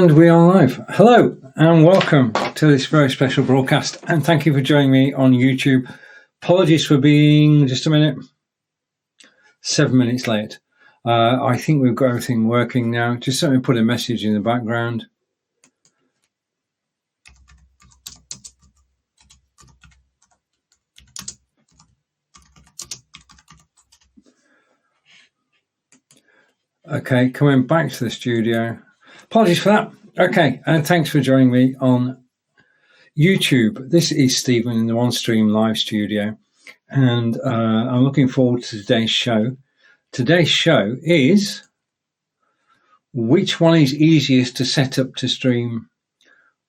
And we are live. Hello and welcome to this very special broadcast, and thank you for joining me on YouTube. Apologies for being just a minute, 7 minutes late. I think we've got everything working now. Just let me put a message in the background. Okay, coming back to the studio. Apologies for that. Okay, and thanks for joining me on YouTube. This is Stephen in the OneStream.Live studio, and I'm looking forward to today's show. Today's show is which one is easiest to set up to stream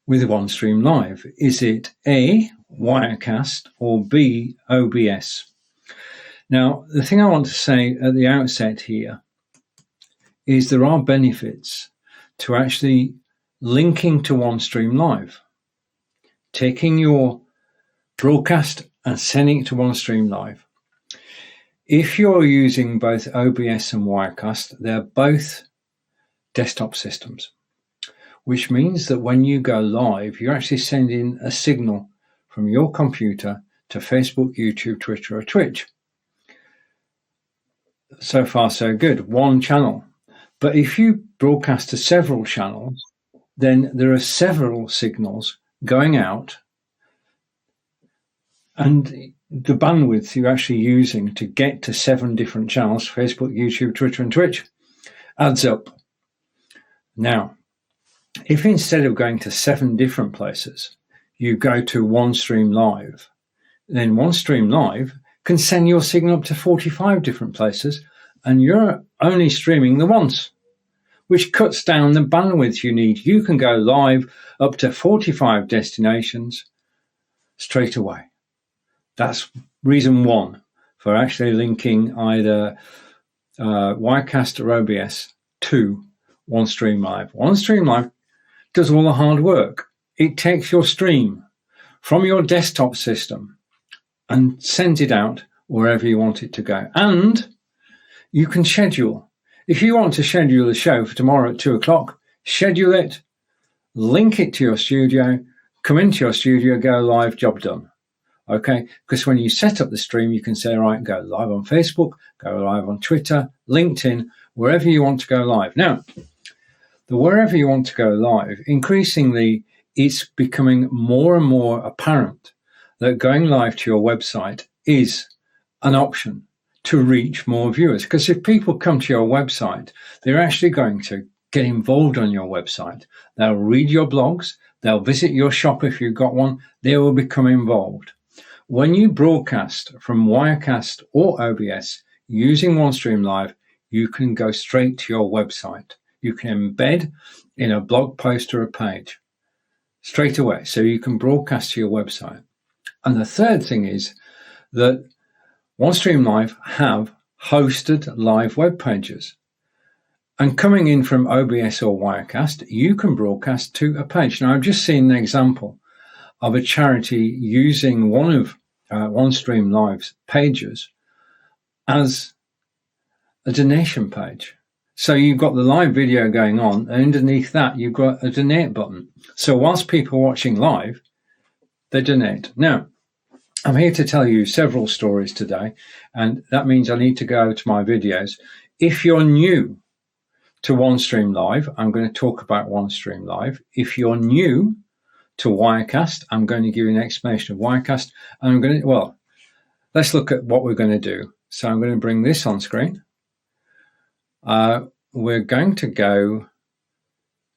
with OneStream.Live? Is it A, Wirecast, or B, OBS? Now, the thing I want to say at the outset here is there are benefits to actually linking to OneStream.Live, taking your broadcast and sending it to OneStream.Live. If you're using both OBS and Wirecast, they're both desktop systems, which means that when you go live, you're actually sending a signal from your computer to Facebook, YouTube, Twitter, or Twitch. So far, so good. One channel. But if you broadcast to several channels, then there are several signals going out, and the bandwidth you're actually using to get to 7 different channels, Facebook, YouTube, Twitter, and Twitch, adds up. Now, if instead of going to 7 different places, you go to OneStream.Live, then OneStream.Live can send your signal up to 45 different places, and you're only streaming the once, which cuts down the bandwidth you need. You can go live up to 45 destinations straight away. That's reason one for actually linking either Wirecast or OBS to OneStream.Live. OneStream.Live does all the hard work. It takes your stream from your desktop system and sends it out wherever you want it to go. And you can schedule. If you want to schedule a show for tomorrow at 2 o'clock, schedule it, link it to your studio, come into your studio, go live, job done. Okay, because when you set up the stream, you can say, right, go live on Facebook, go live on Twitter, LinkedIn, wherever you want to go live. Now, the wherever you want to go live, increasingly, it's becoming more and more apparent that going live to your website is an option to reach more viewers. Because if people come to your website, they're actually going to get involved on your website. They'll read your blogs, they'll visit your shop if you've got one, they will become involved. When you broadcast from Wirecast or OBS using OneStream.Live, you can go straight to your website. You can embed in a blog post or a page straight away, so you can broadcast to your website. And the third thing is that OneStream.Live have hosted live web pages. And coming in from OBS or Wirecast, you can broadcast to a page. Now, I've just seen an example of a charity using one of OneStream.Live's pages as a donation page. So you've got the live video going on, and underneath that, you've got a donate button. So whilst people are watching live, they donate. Now, I'm here to tell you several stories today, and that means I need to go to my videos. If you're new to OneStream.Live, I'm going to talk about OneStream.Live. If you're new to Wirecast, I'm going to give you an explanation of Wirecast. And let's look at what we're going to do. So I'm going to bring this on screen. We're going to go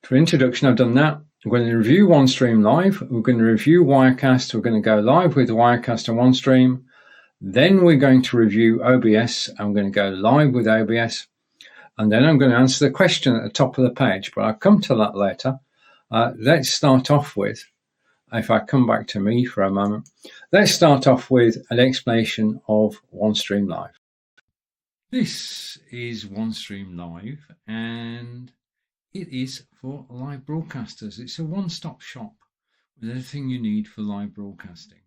to introduction. I've done that. We're going to review OneStream.Live. We're going to review Wirecast. We're going to go live with Wirecast and OneStream. Then we're going to review OBS. I'm going to go live with OBS. And then I'm going to answer the question at the top of the page, but I'll come to that later. Let's start off with, if I come back to me for a moment, let's start off with an explanation of OneStream.Live. This is OneStream.Live, and it is for live broadcasters. It's a one-stop shop with everything you need for live broadcasting.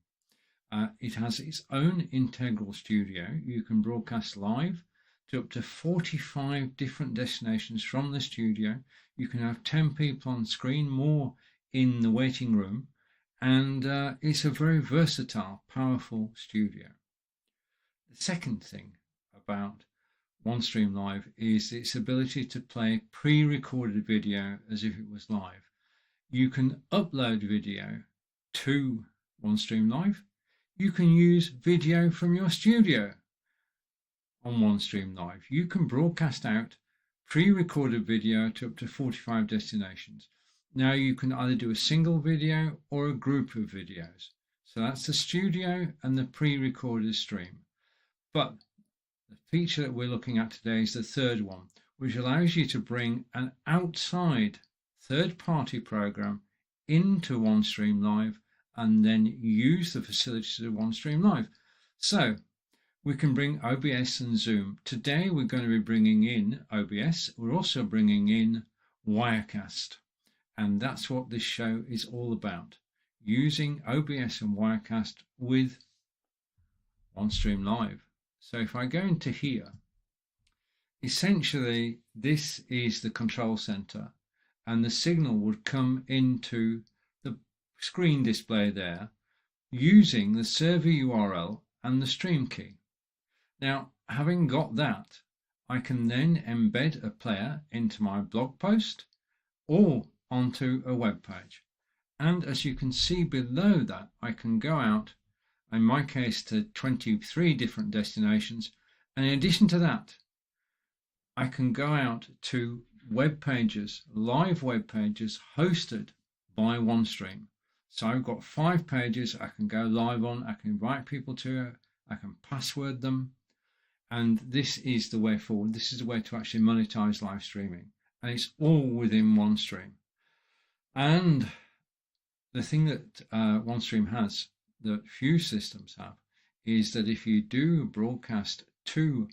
It has its own integral studio. You can broadcast live to up to 45 different destinations from the studio. You can have 10 people on screen, more in the waiting room, and it's a very versatile, powerful studio. The second thing about OneStream.Live is its ability to play pre-recorded video as if it was live. You can upload video to OneStream.Live. You can use video from your studio on OneStream.Live. You can broadcast out pre-recorded video to up to 45 destinations. Now you can either do a single video or a group of videos. So that's the studio and the pre-recorded stream. But the feature that we're looking at today is the third one, which allows you to bring an outside third-party program into OneStream.Live and then use the facilities of OneStream.Live. So we can bring OBS and Zoom. Today we're going to be bringing in OBS. We're also bringing in Wirecast. And that's what this show is all about, using OBS and Wirecast with OneStream.Live. So if I go into here, essentially this is the control center, and the signal would come into the screen display there using the server URL and the stream key. Now, having got that, I can then embed a player into my blog post or onto a web page. And as you can see below that, I can go out, in my case, to 23 different destinations. And in addition to that, I can go out to web pages, live web pages hosted by OneStream. So I've got 5 pages I can go live on. I can invite people to it. I can password them. And this is the way forward. This is the way to actually monetize live streaming. And it's all within OneStream. And the thing that OneStream has that few systems have is that if you do broadcast to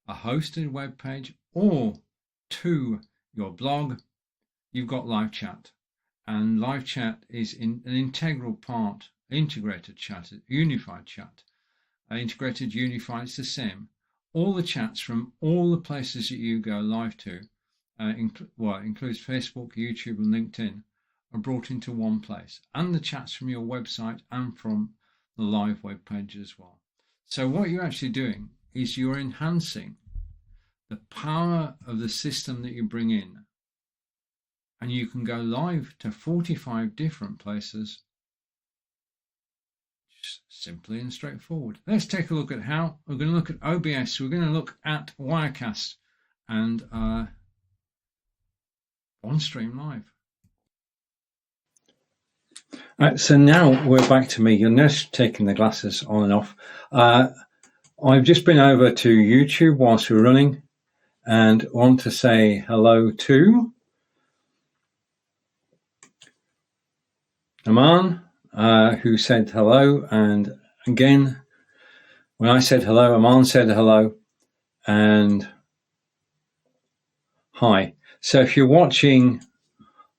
a hosted web page or to your blog, you've got live chat. And live chat is an integral part, integrated chat, unified chat. Integrated, unified, it's the same. All the chats from all the places that you go live to, includes Facebook, YouTube, and LinkedIn, are brought into one place, and the chats from your website and from the live web page as well. So what you're actually doing is you're enhancing the power of the system that you bring in, and you can go live to 45 different places, just simply and straightforward. Let's take a look at how. We're going to look at OBS, we're going to look at Wirecast and OneStream.Live. So now we're back to me. You'll notice taking the glasses on and off. I've just been over to YouTube whilst we're running and want to say hello to Aman, who said hello. And again, when I said hello, Aman said hello and hi. So if you're watching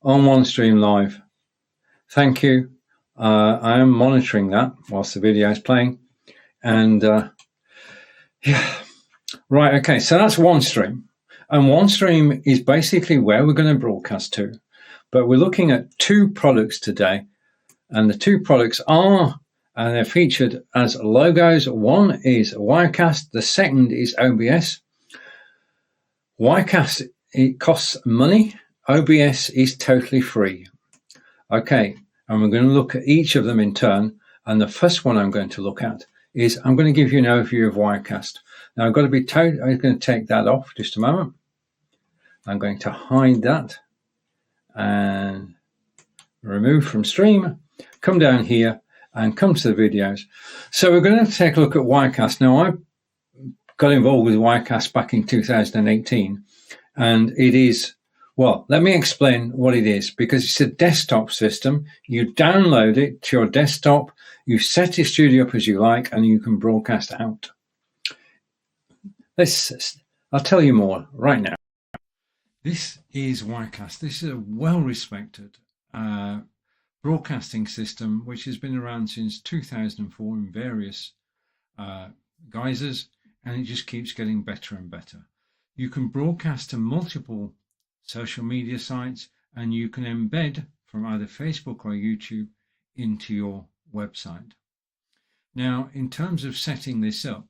on OneStream.Live, thank you. I am monitoring that whilst the video is playing. And yeah, right, okay, so that's OneStream. And OneStream is basically where we're going to broadcast to. But we're looking at 2 products today. And the 2 products are, and they're featured as logos. One is Wirecast, the second is OBS. Wirecast, it costs money. OBS is totally free. Okay, and we're going to look at each of them in turn. And the first one I'm going to look at is I'm going to give you an overview of Wirecast. Now I'm going to take that off just a moment. I'm going to hide that and remove from stream. Come down here and come to the videos. So we're going to take a look at Wirecast. Now I got involved with Wirecast back in 2018, and it is, well, let me explain what it is, because it's a desktop system. You download it to your desktop, you set your studio up as you like, and you can broadcast out. I'll tell you more right now. This is Wirecast. This is a well-respected broadcasting system which has been around since 2004 in various guises, and it just keeps getting better and better. You can broadcast to multiple social media sites, and you can embed from either Facebook or YouTube into your website. Now, in terms of setting this up,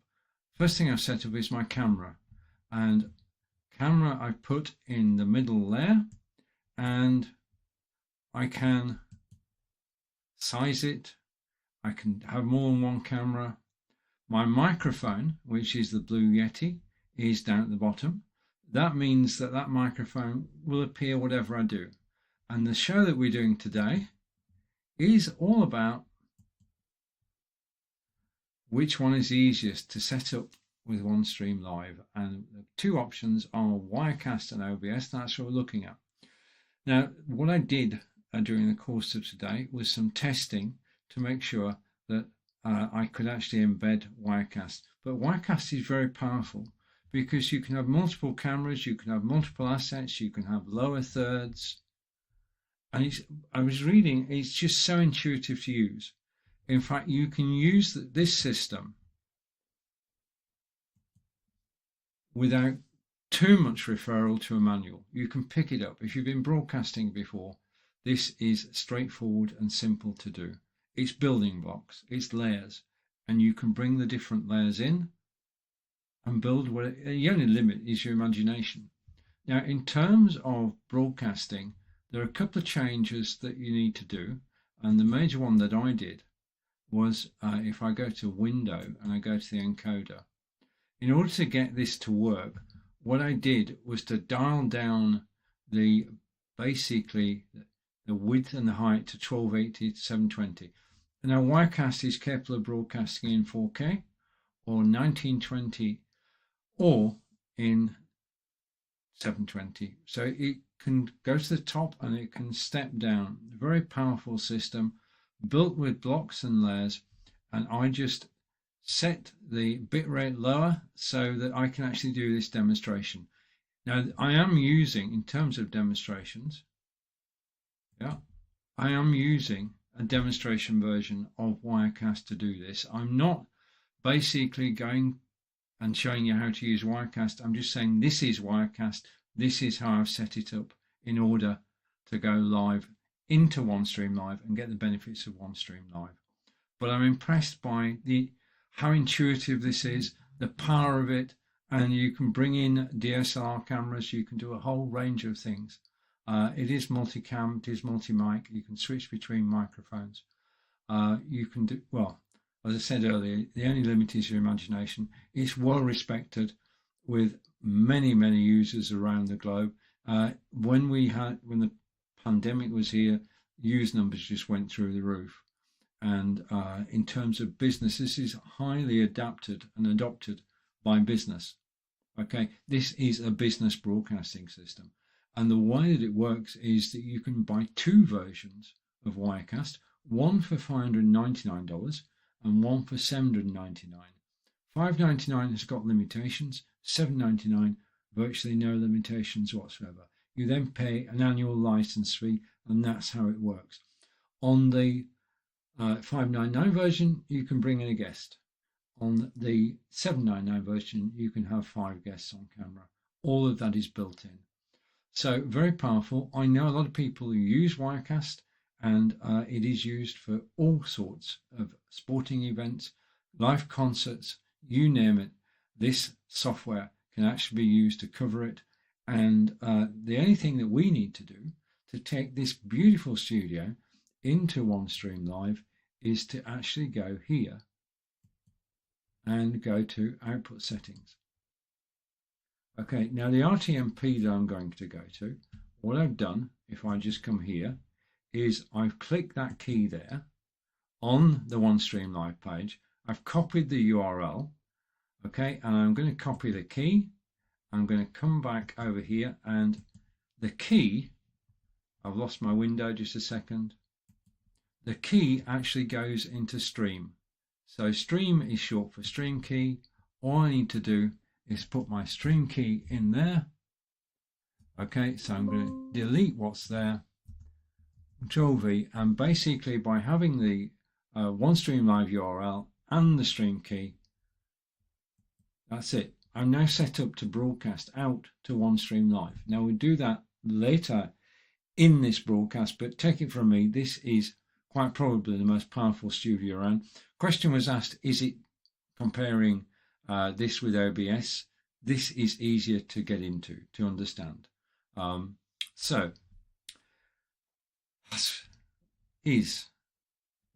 first thing I've set up is my camera, and camera I put in the middle there, and I can size it. I can have more than one camera. My microphone, which is the Blue Yeti, is down at the bottom. That means that that microphone will appear whatever I do. And the show that we're doing today is all about which one is easiest to set up with OneStream.Live. And the two options are Wirecast and OBS. That's what we're looking at. Now, what I did during the course of today was some testing to make sure that I could actually embed Wirecast. But Wirecast is very powerful because you can have multiple cameras, you can have multiple assets, you can have lower thirds. And I was reading, it's just so intuitive to use. In fact, you can use this system without too much referral to a manual. You can pick it up. If you've been broadcasting before, this is straightforward and simple to do. It's building blocks, it's layers, and you can bring the different layers in and build what the only limit is your imagination. Now, in terms of broadcasting, there are a couple of changes that you need to do, and the major one that I did was if I go to Window and I go to the encoder, in order to get this to work, what I did was to dial down basically the width and the height to 1280 to 720. And now Wirecast is capable of broadcasting in 4K or 1920 or in 720. So it can go to the top and it can step down. Very powerful system built with blocks and layers. And I just set the bitrate lower so that I can actually do this demonstration. Now I am using, in terms of demonstrations, I am using a demonstration version of Wirecast to do this. I'm not basically going and showing you how to use Wirecast. I'm just saying this is Wirecast. This is how I've set it up in order to go live into OneStream.Live and get the benefits of OneStream.Live. But I'm impressed by how intuitive this is, the power of it, and you can bring in DSLR cameras. You can do a whole range of things. It is multicam, it is multi-mic. You can switch between microphones. You can do, well, as I said earlier, the only limit is your imagination. It's well respected with many, many users around the globe. When the pandemic was here, user numbers just went through the roof. And in terms of business, this is highly adapted and adopted by business. Okay, this is a business broadcasting system. And the way that it works is that you can buy two versions of Wirecast, one for $599 and one for $799. $599 has got limitations, $799 virtually no limitations whatsoever. You then pay an annual license fee, and that's how it works. On the $599 version, you can bring in a guest. On the $799 version, you can have 5 guests on camera. All of that is built in. So very powerful. I know a lot of people who use Wirecast, and it is used for all sorts of sporting events, live concerts, you name it. This software can actually be used to cover it. And the only thing that we need to do to take this beautiful studio into OneStream.Live is to actually go here and go to output settings. Okay, now the RTMP that I'm going to go to, what I've done, if I just come here, is I've clicked that key there on the OneStream.Live page. I've copied the URL, okay, and I'm going to copy the key. I'm going to come back over here, and the key, I've lost my window just a second. The key actually goes into stream. So stream is short for stream key. All I need to do is put my stream key in there. Okay, so I'm going to delete what's there, Control V, and basically by having the OneStream.Live URL and the stream key, That's it. I'm now set up to broadcast out to OneStream.Live. Now we'll do that later in this broadcast, but take it from me, this is quite probably the most powerful studio around. Question was asked, is it comparing this with OBS? This is easier to get into, to understand. So that is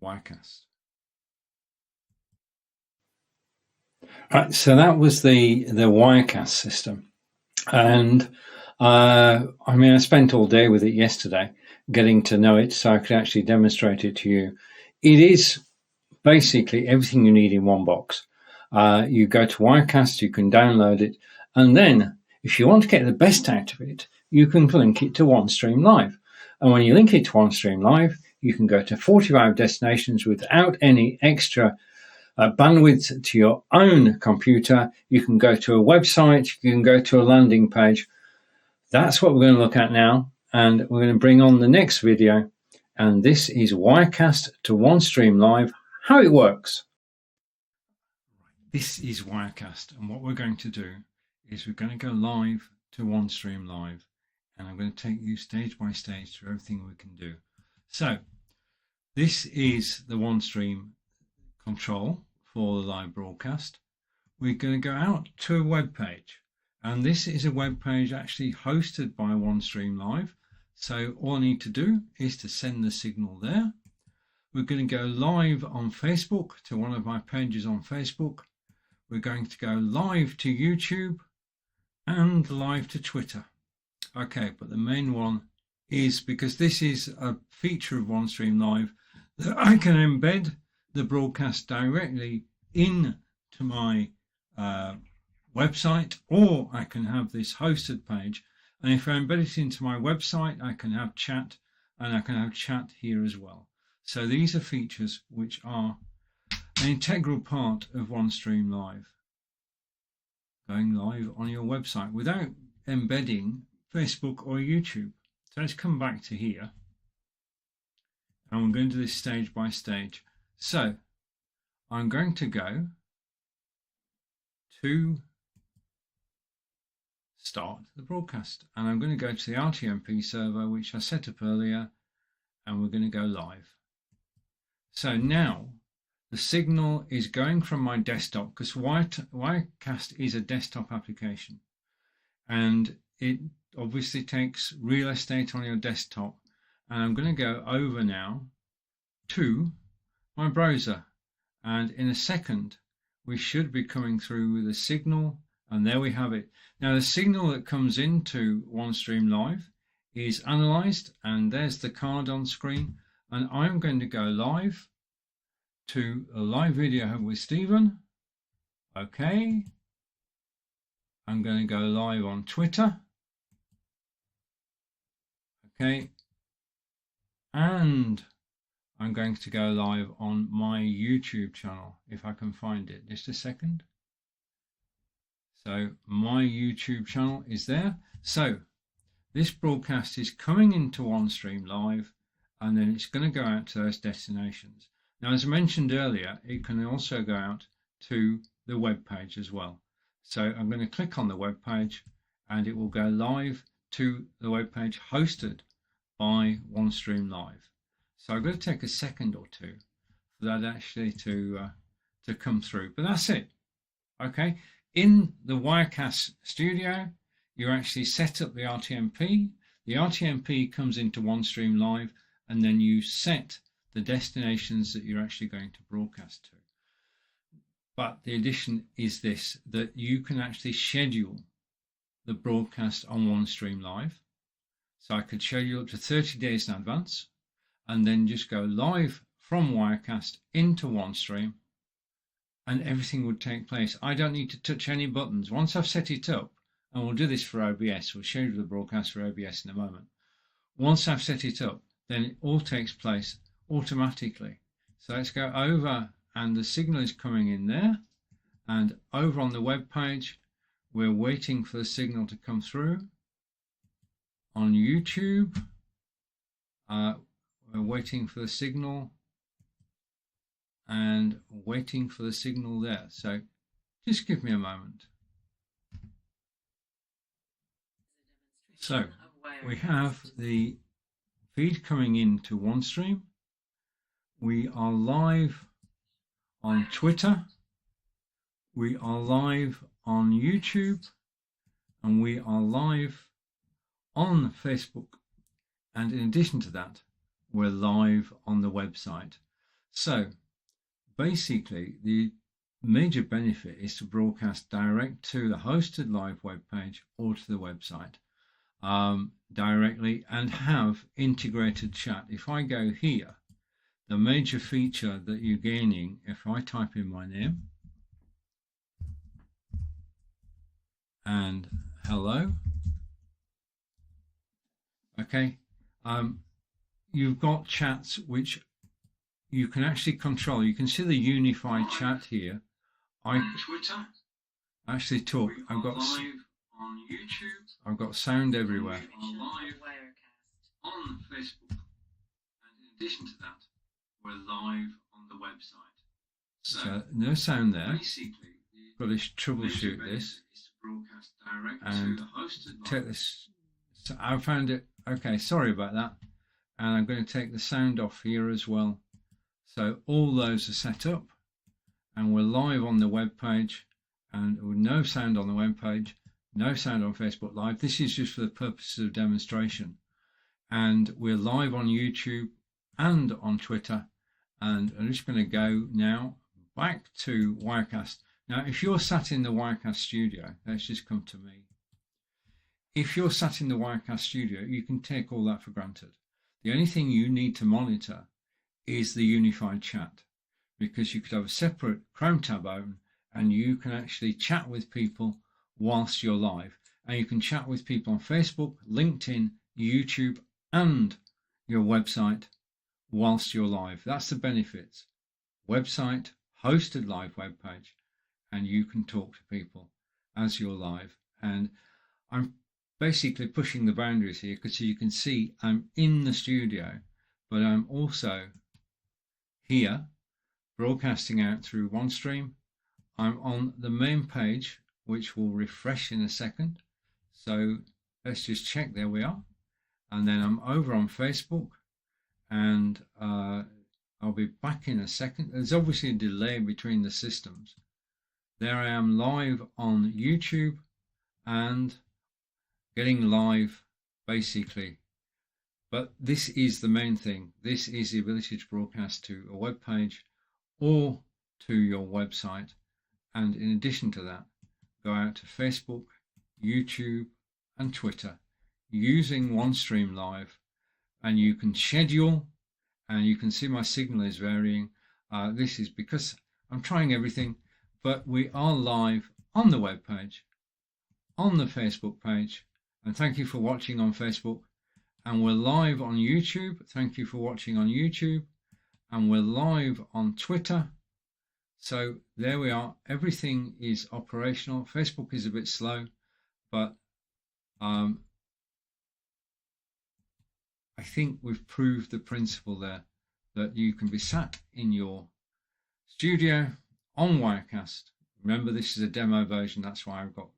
Wirecast. Right, so that was the Wirecast system, and I mean, I spent all day with it yesterday, getting to know it, so I could actually demonstrate it to you. It is basically everything you need in one box. You go to Wirecast, you can download it, and then if you want to get the best out of it, you can link it to OneStream.Live. And when you link it to OneStream.Live, you can go to 45 destinations without any extra bandwidth to your own computer. You can go to a website, you can go to a landing page. That's what we're going to look at now, and we're going to bring on the next video, and this is Wirecast to OneStream.Live, how it works. This is Wirecast, and what we're going to do is we're going to go live to OneStream.Live, and I'm going to take you stage by stage through everything we can do. So this is the OneStream control for the live broadcast. We're going to go out to a web page, and this is a web page actually hosted by OneStream.Live. So all I need to do is to send the signal there. We're going to go live on Facebook to one of my pages on Facebook. We're going to go live to YouTube and live to Twitter. Okay, but the main one is, because this is a feature of OneStream.Live, that I can embed the broadcast directly into my website, or I can have this hosted page, and if I embed it into my website, I can have chat, and I can have chat here as well. So these are features which are an integral part of OneStream.Live, going live on your website without embedding Facebook or YouTube. So let's come back to here, and we're going to do this stage by stage. So I'm going to go to start the broadcast, and I'm going to go to the RTMP server which I set up earlier, and we're going to go live. So now the signal is going from my desktop, because Wirecast is a desktop application, and it obviously takes real estate on your desktop, and I'm going to go over now to my browser, and in a second we should be coming through with a signal, and there we have it. Now the signal that comes into OneStream.Live is analyzed, and there's the card on screen, and I'm going to go live to a live video with Stephen. Okay, I'm going to go live on Twitter. Okay, and I'm going to go live on my YouTube channel, if I can find it. Just a second. So my YouTube channel is there. So this broadcast is coming into OneStream.Live, and then it's going to go out to those destinations. Now, as I mentioned earlier, it can also go out to the web page as well. So I'm going to click on the web page, and it will go live to the web page hosted by OneStream.Live. So I'm going to take a second or two for that actually to come through, but that's it. Okay, in the Wirecast studio, you actually set up the RTMP. The RTMP comes into OneStream.Live, and then you set the destinations that you're actually going to broadcast to. But the addition is this, that you can actually schedule the broadcast on OneStream.Live. So I could schedule up to 30 days in advance, and then just go live from Wirecast into OneStream, and everything would take place. I don't need to touch any buttons. Once I've set it up, and we'll do this for OBS, we'll schedule the broadcast for OBS in a moment. Once I've set it up, then it all takes place automatically. So let's go over, and the signal is coming in there, and over on the web page, we're waiting for the signal to come through. On YouTube, we're waiting for the signal, and waiting for the signal there. So Just give me a moment. So we have the feed coming into OneStream. We are live on Twitter. We are live on YouTube. And we are live on Facebook. And in addition to that, we're live on the website. So basically, the major benefit is to broadcast direct to the hosted live web page or to the website directly and have integrated chat. If I go here, the major feature that you're gaining, if I type in my name and hello, okay, you've got chats which you can actually control. You can see the unified chat here. I Twitter actually talk. I've got live on YouTube. I've got sound everywhere. Live on Facebook, and in addition to that, we're live on the website. So no sound there. Basically, got to troubleshoot this and take this. So I found it. Okay, sorry about that. And I'm going to take the sound off here as well. So all those are set up and we're live on the web page and with no sound on the web page, no sound on Facebook Live. This is just for the purposes of demonstration. And we're live on YouTube and on Twitter. And I'm just going to go now back to Wirecast. Now, if you're sat in the Wirecast studio, let's just come to me. If you're sat in the Wirecast studio, you can take all that for granted. The only thing you need to monitor is the unified chat, because you could have a separate Chrome tab open and you can actually chat with people whilst you're live. And you can chat with people on Facebook, LinkedIn, YouTube, and your website whilst you're live. That's the benefits. Website, hosted live web page, and you can talk to people as you're live. And I'm basically pushing the boundaries here because you can see I'm in the studio, but I'm also here broadcasting out through OneStream. I'm on the main page, which will refresh in a second. So let's just check. There we are. And then I'm over on Facebook and I'll be back in a second. There's obviously a delay between the systems. There I am live on YouTube and getting live basically. But this is the main thing. This is the ability to broadcast to a web page or to your website. And in addition to that, go out to Facebook, YouTube, and Twitter using OneStream.Live. And you can schedule, and you can see my signal is varying. This is because I'm trying everything, but we are live on the web page, on the Facebook page. And thank you for watching on Facebook. And we're live on YouTube. Thank you for watching on YouTube. And we're live on Twitter. So there we are. Everything is operational. Facebook is a bit slow, but I think we've proved the principle there that you can be sat in your studio on Wirecast. Remember, this is a demo version. That's why I've got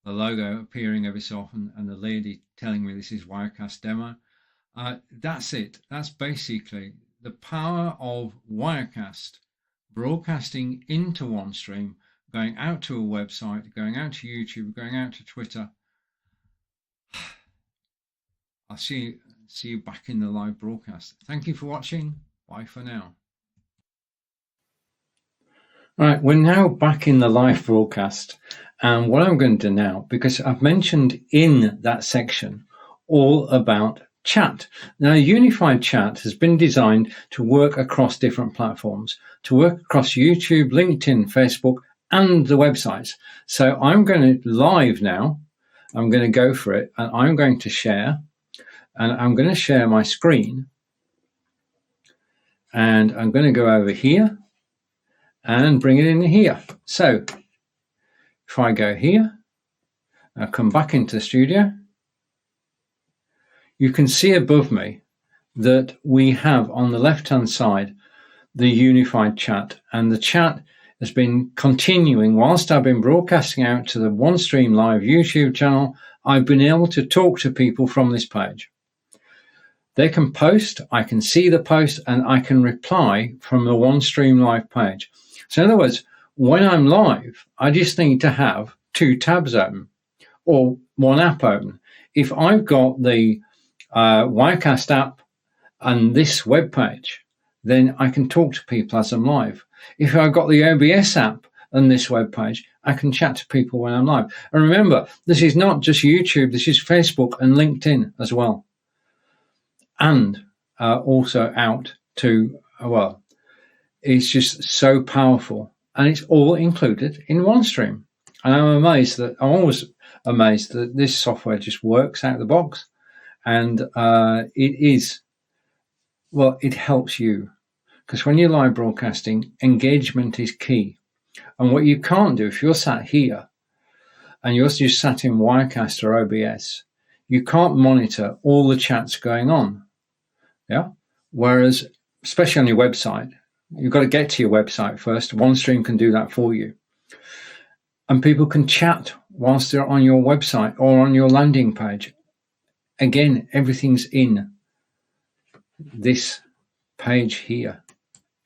the logo appearing every so often and the lady telling me this is Wirecast demo. That's it. That's basically the power of Wirecast broadcasting into OneStream, going out to a website, going out to YouTube, going out to Twitter. I'll see you back in the live broadcast. Thank you for watching. Bye for now. All right, we're now back in the live broadcast. And what I'm going to do now, because I've mentioned in that section all about chat. Now, unified chat has been designed to work across different platforms, to work across YouTube, LinkedIn, Facebook, and the websites. So I'm going to live now. I'm going to go for it, and I'm going to share. And I'm going to share my screen. And I'm going to go over here and bring it in here. So if I go here, I'll come back into the studio. You can see above me that we have on the left-hand side the unified chat, and the chat has been continuing whilst I've been broadcasting out to the OneStream.Live YouTube channel. I've been able to talk to people from this page. They can post, I can see the post, and I can reply from the OneStream.Live page. So in other words, when I'm live, I just need to have 2 tabs open or one app open. If I've got the Wirecast app and this web page, then I can talk to people as I'm live. If I've got the OBS app and this web page, I can chat to people when I'm live. And remember, this is not just YouTube, this is Facebook and LinkedIn as well. And also out to, well, it's just so powerful. And it's all included in OneStream. And I'm always amazed that this software just works out of the box. And it helps you. Because when you're live broadcasting, engagement is key. And what you can't do, if you're sat here and you're just sat in Wirecast or OBS, you can't monitor all the chats going on. Yeah. Whereas, especially on your website, you've got to get to your website first. OneStream can do that for you. And people can chat whilst they're on your website or on your landing page. Again, everything's in this page here.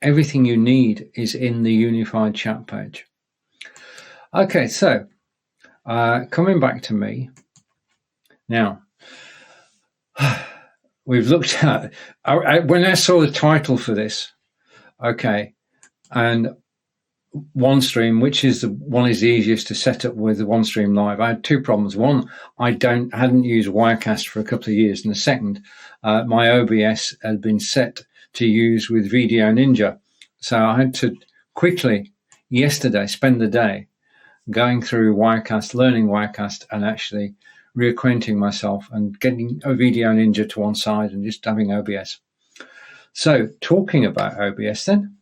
Everything you need is in the unified chat page. Okay, so coming back to me now. We've looked at, when I saw the title for this, okay, and OneStream, which is the one is the easiest to set up with OneStream.Live. I had 2 problems. One, I hadn't used Wirecast for a couple of years, and the second, my OBS had been set to use with Video Ninja, so I had to quickly yesterday spend the day going through Wirecast, learning Wirecast, and actually reacquainting myself and getting a Video Ninja to one side and just having OBS. So talking about OBS then,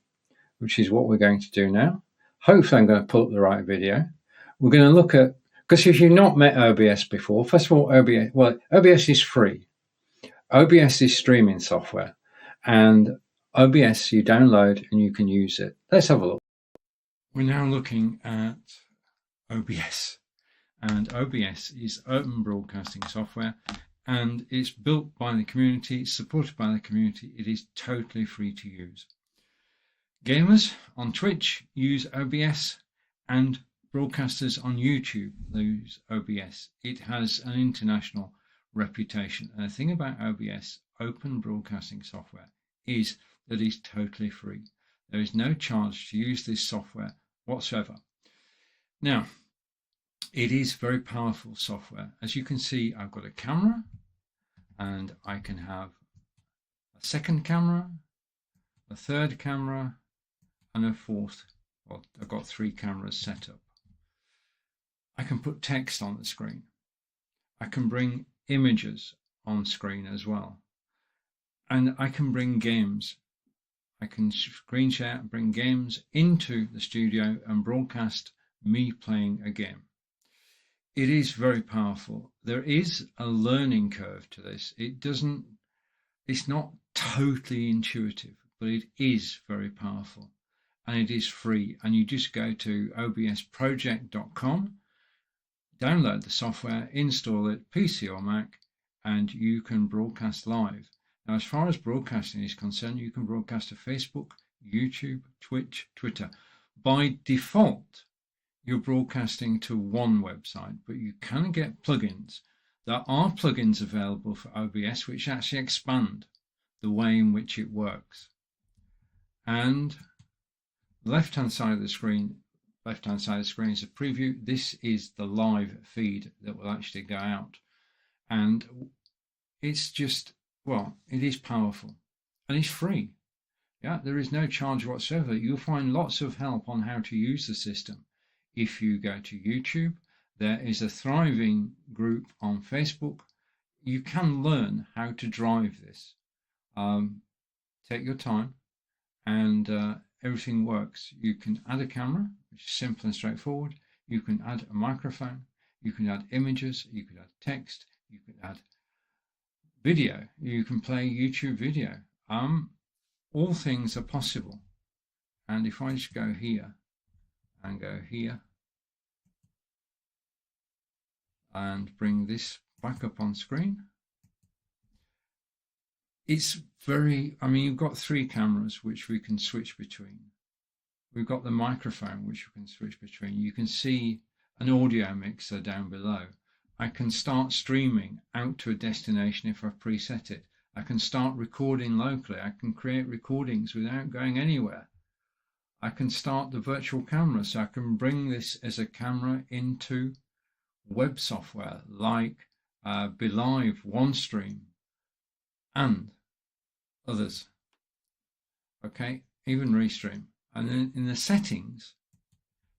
which is what we're going to do now. Hopefully I'm going to pull up the right video. We're going to look at, because if you've not met OBS before, first of all, OBS is free. OBS is streaming software, and OBS you download and you can use it. Let's have a look. We're now looking at OBS. And OBS is open broadcasting software, and it's built by the community, supported by the community. It is totally free to use. Gamers on Twitch use OBS, and broadcasters on YouTube use OBS. It has an international reputation. And the thing about OBS, open broadcasting software, is that it's totally free. There is no charge to use this software whatsoever. Now, it is very powerful software. As you can see, I've got a camera, and I can have a second camera, a third camera, and a fourth. Well, I've got 3 cameras set up. I can put text on the screen. I can bring images on screen as well. And I can bring games. I can screen share and bring games into the studio and broadcast me playing a game. It is very powerful. There is a learning curve to this. It's not totally intuitive, but it is very powerful, and it is free. And you just go to obsproject.com, download the software, install it, PC or Mac, and you can broadcast live. Now, as far as broadcasting is concerned, you can broadcast to Facebook, YouTube, Twitch, Twitter. By default, you're broadcasting to one website, but you can get plugins. There are plugins available for OBS which actually expand the way in which it works. And left-hand side of the screen is a preview. This is the live feed that will actually go out. And it's just, well, it is powerful and it's free. Yeah, there is no charge whatsoever. You'll find lots of help on how to use the system. If you go to YouTube, there is a thriving group on Facebook. You can learn how to drive this. Take your time, and everything works. You can add a camera, which is simple and straightforward. You can add a microphone. You can add images. You can add text. You can add video. You can play YouTube video. All things are possible. And if I just go here, and go here and bring this back up on screen. It's very, I mean, you've got 3 cameras which we can switch between. We've got the microphone which we can switch between. You can see an audio mixer down below. I can start streaming out to a destination if I've preset it. I can start recording locally. I can create recordings without going anywhere. I can start the virtual camera, so I can bring this as a camera into web software like BeLive, OneStream, and others. Okay, even Restream. And then in the settings,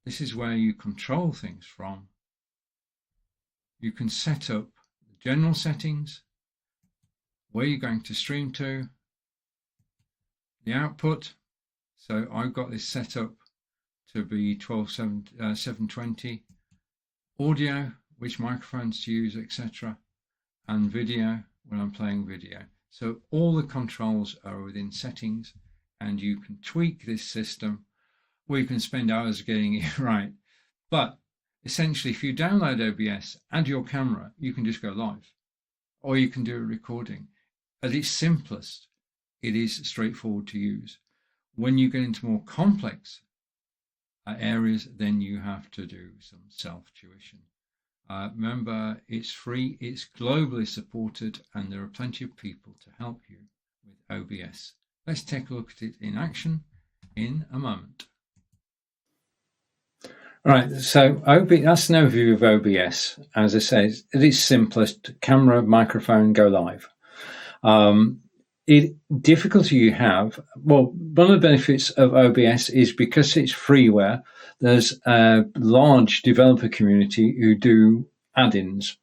this is where you control things from. You can set up the general settings, where you're going to stream to, the output. So I've got this set up to be 720, audio, which microphones to use, etc., and video when I'm playing video. So all the controls are within settings, and you can tweak this system, or you can spend hours getting it right. But essentially, if you download OBS, add your camera, you can just go live, or you can do a recording. At its simplest, it is straightforward to use. When you get into more complex areas, then you have to do some self-tuition. Remember, it's free, it's globally supported, and there are plenty of people to help you with OBS. Let's take a look at it in action in a moment. Right, so that's an overview of OBS. As I say, at its simplest, camera, microphone, go live. Difficulty you have, well, one of the benefits of OBS is because it's freeware, there's a large developer community who do add-ins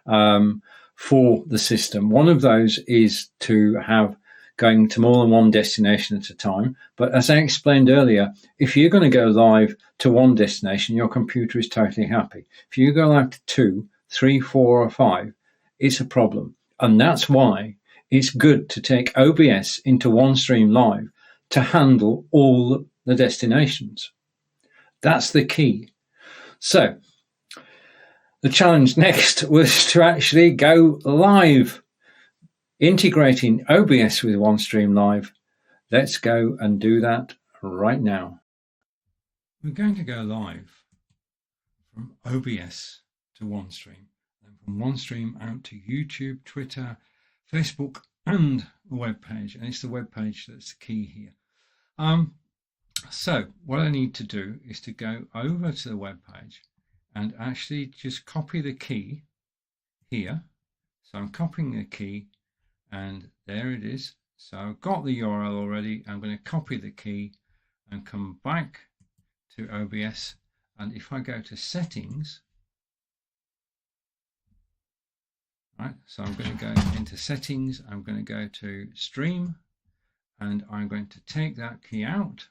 for the system. One of those is to have going to more than one destination at a time. But as I explained earlier, if you're going to go live to one destination, your computer is totally happy. If you go live to 2, 3, 4, or 5, it's a problem. And that's why it's good to take OBS into OneStream.Live to handle all the destinations. That's the key. So the challenge next was to actually go live, integrating OBS with OneStream.Live. Let's go and do that right now. We're going to go live from OBS to OneStream, and from OneStream out to YouTube, Twitter, Facebook, and the web page. And it's the web page that's the key here. So what I need to do is to go over to the web page and actually just copy the key here. So I'm copying the key, and there it is. So I've got the URL already. I'm going to copy the key and come back to OBS. And if I go to settings, right, so I'm going to go into settings, I'm going to go to stream, and I'm going to take that key out.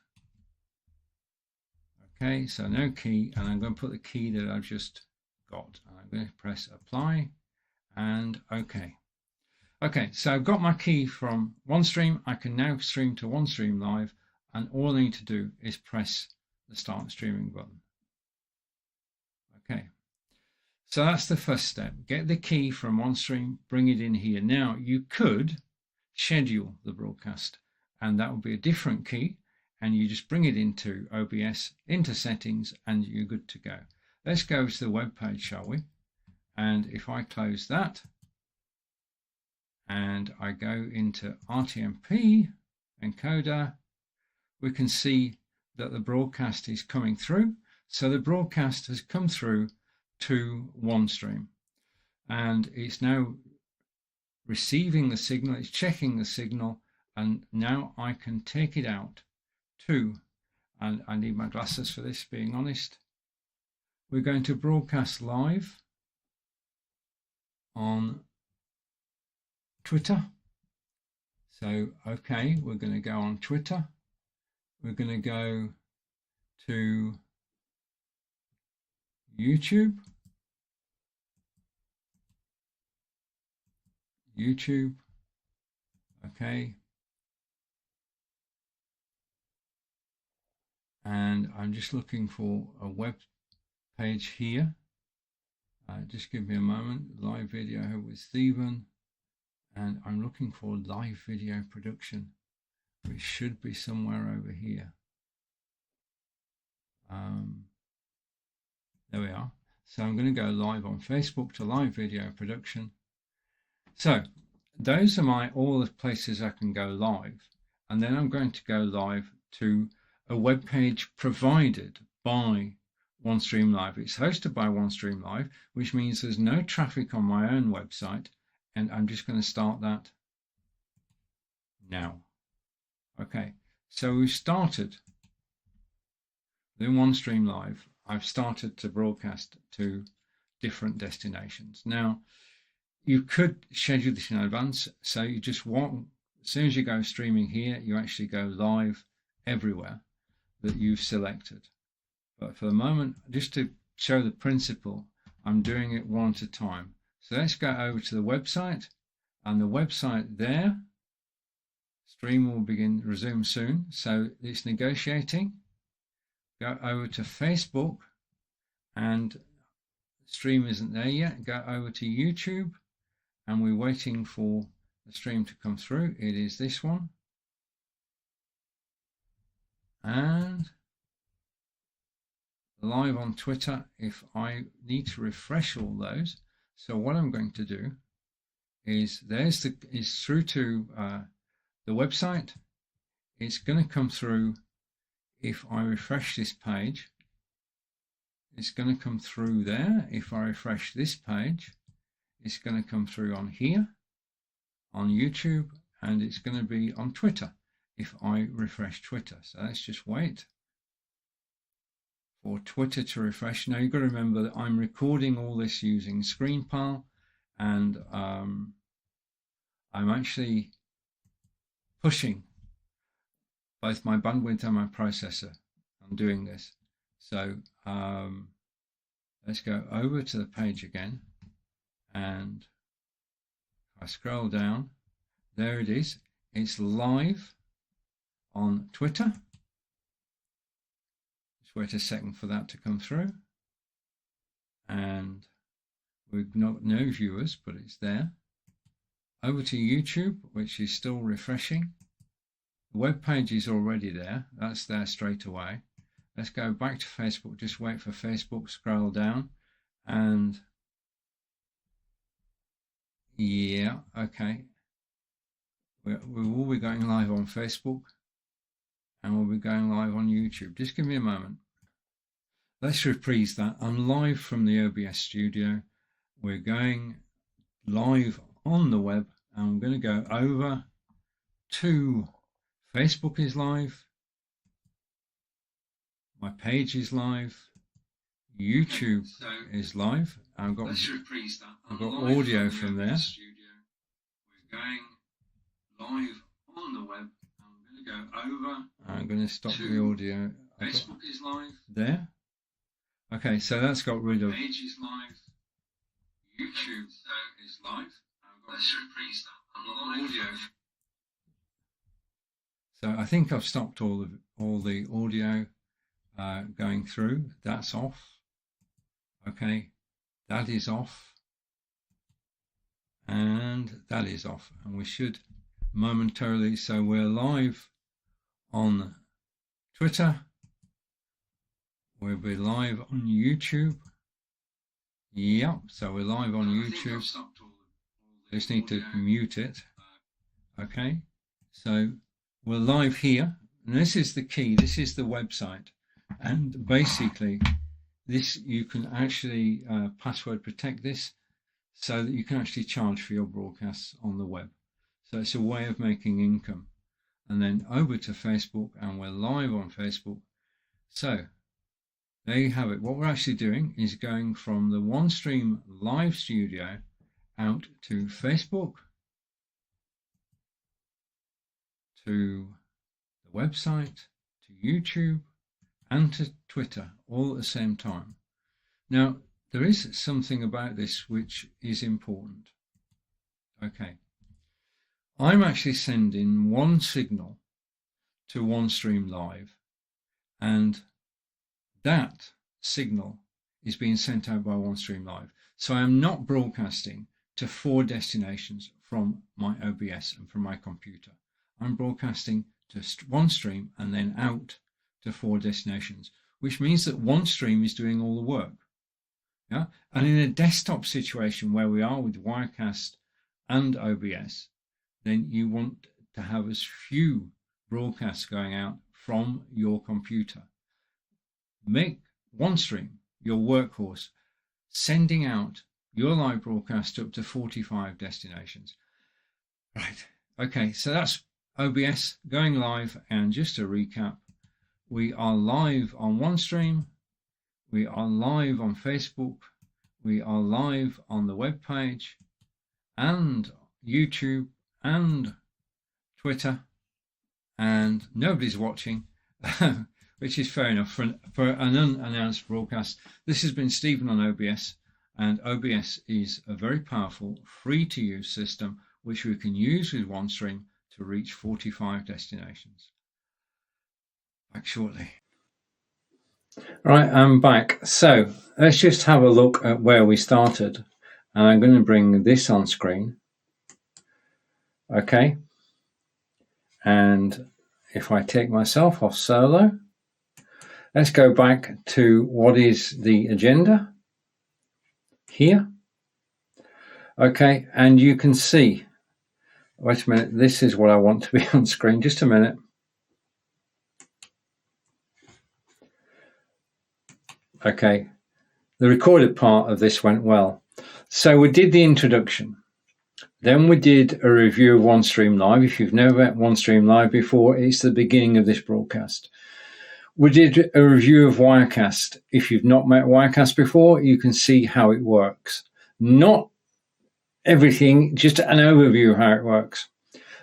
Okay, so no key, and I'm going to put the key that I've just got. And I'm going to press apply and OK. Okay, so I've got my key from OneStream. I can now stream to OneStream.Live, and all I need to do is press the start streaming button. Okay, so that's the first step. Get the key from OneStream, bring it in here. Now you could schedule the broadcast, and that would be a different key, and you just bring it into OBS, into settings, and you're good to go. Let's go to the web page, shall we? And if I close that and I go into RTMP encoder, we can see that the broadcast is coming through. So the broadcast has come through to OneStream, and it's now receiving the signal, it's checking the signal, and now I can take it out to, and I need my glasses for this, being honest. We're going to broadcast live on Twitter. So, okay, we're going to go on Twitter. We're going to go to YouTube. Okay. and I'm just looking for a web page here. Just give me a moment. Live video with Stephen, and I'm looking for live video production, which should be somewhere over here. There we are. So I'm going to go live on Facebook to live video production. So those are all the places I can go live, and then I'm going to go live to a web page provided by OneStream.Live. It's hosted by OneStream.Live, which means there's no traffic on my own website, and I'm just going to start that now. Okay, so we've started in OneStream.Live. I've started to broadcast to different destinations. Now, you could schedule this in advance, so you just want, as soon as you go streaming here, you actually go live everywhere that you've selected. But for the moment, just to show the principle, I'm doing it one at a time. So let's go over to the website, and the website there, stream will resume soon, so it's negotiating. Go over to Facebook, and stream isn't there yet. Go over to YouTube, and we're waiting for the stream to come through. It is this one. And live on Twitter, if I need to refresh all those. So what I'm going to do is is through to the website. It's going to come through. If I refresh this page, it's going to come through there. If I refresh this page, it's going to come through on here, on YouTube, and it's going to be on Twitter if I refresh Twitter. So let's just wait for Twitter to refresh. Now you've got to remember that I'm recording all this using ScreenPal, and I'm actually pushing both my bandwidth and my processor. I'm doing this. So let's go over to the page again, and if I scroll down, there it is. It's live on Twitter. Just wait a second for that to come through, and we've not no viewers, but it's there. Over to YouTube, which is still refreshing. The web page is already there. That's there straight away. Let's go back to Facebook. Just wait for Facebook. Scroll down, and yeah, okay. We will be going live on Facebook, and we'll be going live on YouTube. Just give me a moment. Let's reprise that. I'm live from the OBS studio. We're going live on the web, and I'm going to go over to Facebook is live, my page is live, YouTube is live. I've got audio from there. We're going live on the web. I'm going to go over. I'm going to stop the audio. Facebook is live. There. Okay, so that's got rid of. Page is live. YouTube is live. Let's reprise that. Audio. So I think I've stopped all the audio going through. That's off. Okay, that is off, and that is off, and we should momentarily. So we're live on Twitter. We'll be live on YouTube. Yep. So we're live on YouTube. Just need to mute it. Okay. So we're live here, and this is the key. This is the website, and basically this you can actually password protect this so that you can actually charge for your broadcasts on the web. So it's a way of making income. And then over to Facebook, and we're live on Facebook. So there you have it. What we're actually doing is going from the OneStream.Live studio out to Facebook, to the website, to YouTube, and to Twitter, all at the same time. Now, there is something about this which is important. Okay. I'm actually sending one signal to OneStream.Live, and that signal is being sent out by OneStream.Live. So I'm not broadcasting to 4 destinations from my OBS and from my computer. I'm broadcasting to OneStream and then out to 4 destinations, which means that OneStream is doing all the work. Yeah? And in a desktop situation where we are with Wirecast and OBS, then you want to have as few broadcasts going out from your computer. Make OneStream your workhorse, sending out your live broadcast up to 45 destinations. Right, okay, so that's OBS going live. And just to recap, we are live on OneStream, we are live on Facebook, we are live on the web page and YouTube and Twitter, and nobody's watching, which is fair enough for an unannounced broadcast. This has been Stephen on OBS, and OBS is a very powerful, free-to-use system which we can use with OneStream to reach 45 destinations. Back shortly. Right, I'm back. So let's just have a look at where we started. And I'm going to bring this on screen. Okay. And if I take myself off solo, let's go back to what is the agenda here. Okay, and you can see, wait a minute, this is what I want to be on screen. Just a minute. Okay, the recorded part of this went well. So we did the introduction. Then we did a review of OneStream.Live. If you've never met OneStream.Live before, it's the beginning of this broadcast. We did a review of Wirecast. If you've not met Wirecast before, you can see how it works. Not everything, just an overview of how it works.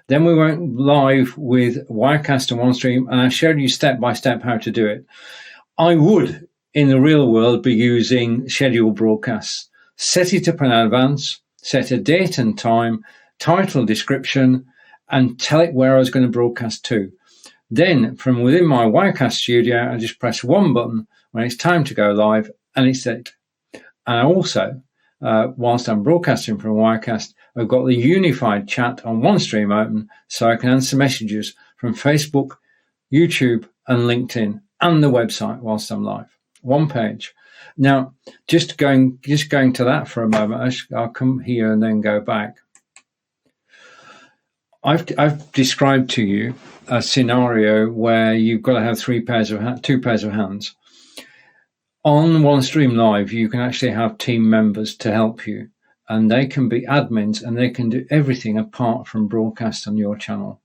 Then we went live with Wirecast and OneStream, and I showed you step by step how to do it. I would, in the real world, be using scheduled broadcasts. Set it up in advance, set a date and time, title, description, and tell it where I was going to broadcast to. Then, from within my Wirecast studio, I just press one button when it's time to go live, and it's it. And I also, whilst I'm broadcasting from Wirecast, I've got the unified chat on OneStream open, so I can answer messages from Facebook, YouTube, and LinkedIn, and the website whilst I'm live. One page. Now, just going to that for a moment, I'll come here and then go back. I've described to you a scenario where you've got to have two pairs of hands. On OneStream.Live, you can actually have team members to help you, and they can be admins, and they can do everything apart from broadcast on your channel.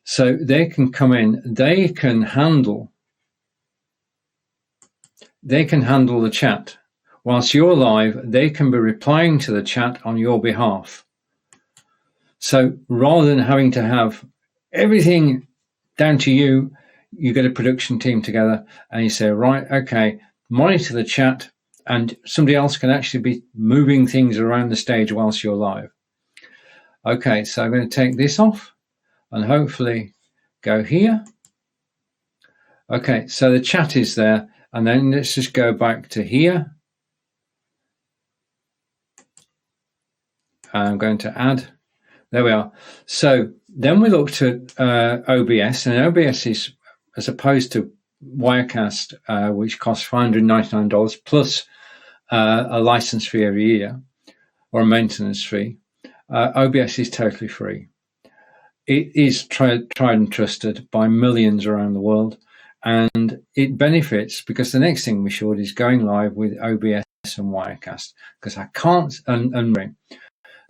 So they can come in, they can handle the chat. Whilst you're live, they can be replying to the chat on your behalf. So rather than having to have everything down to you, you get a production team together and you say, right, okay, monitor the chat, and somebody else can actually be moving things around the stage whilst you're live. Okay, so I'm going to take this off and hopefully go here. Okay, so the chat is there. And then let's just go back to here. I'm going to add. There we are. So then we looked at OBS, and OBS is, as opposed to Wirecast, which costs $599 plus a license fee every year, or a maintenance fee. OBS is totally free. It is tried and trusted by millions around the world. And it benefits because the next thing we showed is going live with OBS and Wirecast, because I can't, and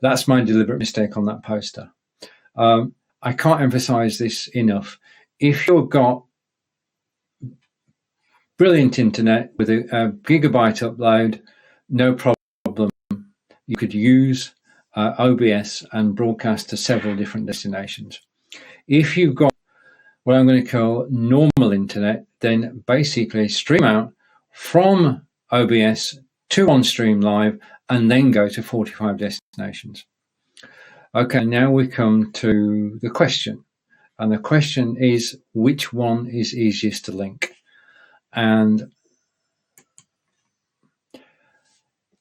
that's my deliberate mistake on that poster. I can't emphasize this enough. If you've got brilliant internet with a gigabyte upload, no problem. You could use OBS and broadcast to several different destinations. If you've got what I'm going to call normal internet, then basically stream out from OBS to OneStream.Live and then go to 45 destinations. Okay, now we come to the question. And the question is, which one is easiest to link? And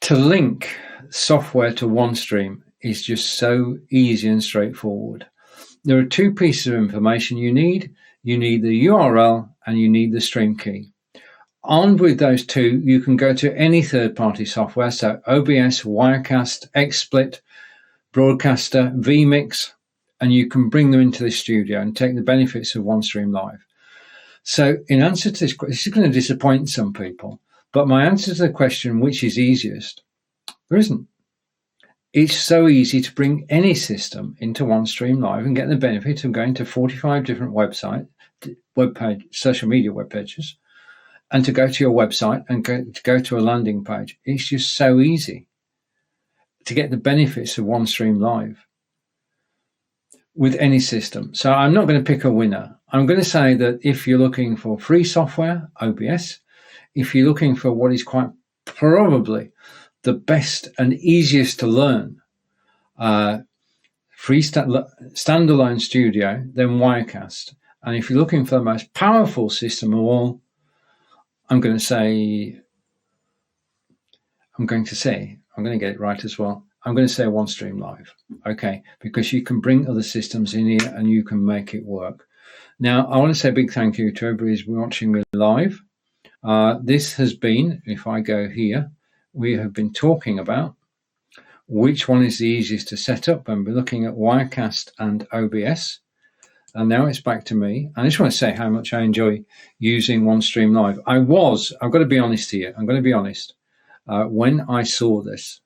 to link software to OneStream is just so easy and straightforward. There are two pieces of information you need. You need the URL and you need the stream key. Armed with those two, you can go to any third-party software, so OBS, Wirecast, XSplit, Broadcaster, vMix, and you can bring them into the studio and take the benefits of OneStream.Live. So in answer to this is going to disappoint some people, but my answer to the question, which is easiest, there isn't. It's so easy to bring any system into OneStream.Live and get the benefit of going to 45 different social media web pages, and to go to your website and go to a landing page. It's just so easy to get the benefits of OneStream.Live with any system. So I'm not going to pick a winner. I'm going to say that if you're looking for free software, OBS. If you're looking for what is quite probably the best and easiest to learn free standalone studio, then Wirecast. And if you're looking for the most powerful system of all, I'm going to get it right as well. I'm going to say OneStream.Live, okay, because you can bring other systems in here and you can make it work. Now, I want to say a big thank you to everybody who's watching me live. This has been, if I go here, we have been talking about which one is the easiest to set up, and we're looking at Wirecast and OBS. And now it's back to me. I just want to say how much I enjoy using OneStream.Live. I've got to be honest here. I'm going to be honest. When I saw this,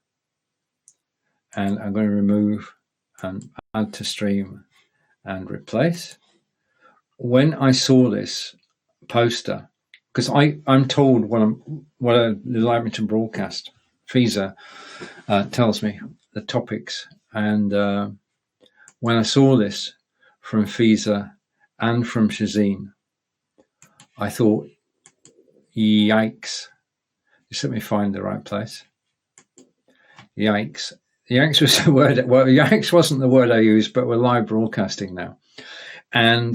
and I'm going to remove and add to stream and replace. When I saw this poster, because I'm told what they'd like me to broadcast, FISA tells me the topics. And when I saw this from FISA and from Shazeen, I thought, yikes. Just let me find the right place. Yikes. Yikes was the word. Well, yikes wasn't the word I used, but we're live broadcasting now. And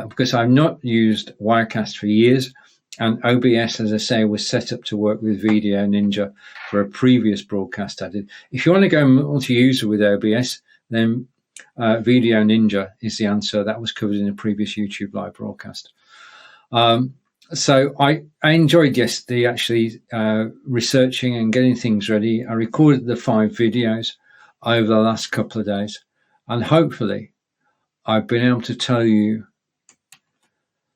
because I've not used Wirecast for years, and OBS, as I say, was set up to work with Video Ninja for a previous broadcast I did. If you want to go multi-user with OBS, then Video Ninja is the answer. That was covered in a previous YouTube live broadcast. So I enjoyed yesterday actually researching and getting things ready. I recorded the 5 videos over the last couple of days, and hopefully I've been able to tell you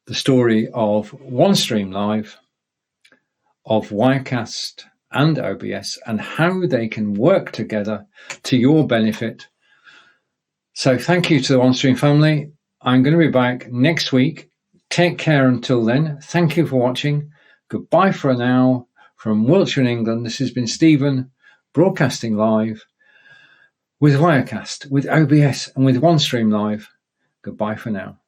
the story of OneStream.Live, of Wirecast and OBS, and how they can work together to your benefit. So thank you to the OneStream family. I'm going to be back next week. Take care until then. Thank you for watching. Goodbye for now from Wiltshire in England. This has been Stephen broadcasting live with Wirecast, with OBS and with OneStream.Live. Goodbye for now.